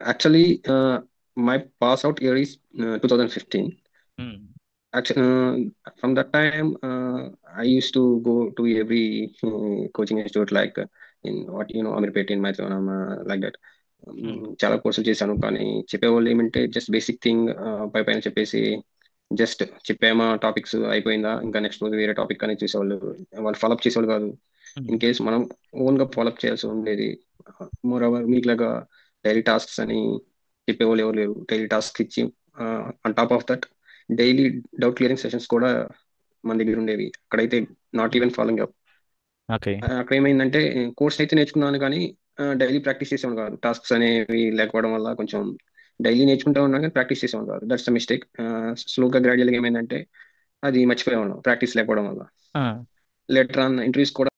Actually, my pass out year is 2015. Hmm. Actually, from that time, I used to go to every coaching institute like in what Amirpet in Maithonam, like that. Hmm. చాలా కోర్సులు చేశాను కానీ చెప్పేవాళ్ళు ఏమంటే just basic thing పై పైన చెప్పేసి just చెప్పామా topics అయిపోయిందా ఇంకా నెక్స్ట్ రోజు వేరే టాపిక్ అని చూసేవాళ్ళు. వాళ్ళు ఫాలోఅప్ చేసేవాళ్ళు కాదు. Hmm. ఇన్ కేస్ మనం ఓన్ గా ఫాలోఅప్ చేయాల్సి ఉండేది. మోర్ ఓవర్ మీకులాగా డైలీ టాస్క్స్ అని చెప్పేవాళ్ళు ఎవరు లేరు. డైలీ టాస్క్ ఇచ్చి on top of that daily doubt clearing sessions కూడా మన దగ్గర ఉండేవి. అక్కడైతే not Hmm. Even following up. Okay. అక్కడ ఏమైందంటే కోర్స్ అయితే నేర్చుకున్నాను కానీ డైలీ ప్రాక్టీస్ చేసేవాడు కాదు. టాస్క్స్ అనేవి లేకపోవడం వల్ల కొంచెం డైలీ నేర్చుకుంటా ఉన్నాను కానీ ప్రాక్టీస్ చేసేవాడు కాదు. That's the mistake. స్లోగా గ్రాడ్యువల్గా ఏమైందంటే అది మర్చిపోయేవాళ్ళం ప్రాక్టీస్ లేకపోవడం వల్ల. ఆ. లేటర్ ఆన్ ఇంటర్వ్యూస్ కూడా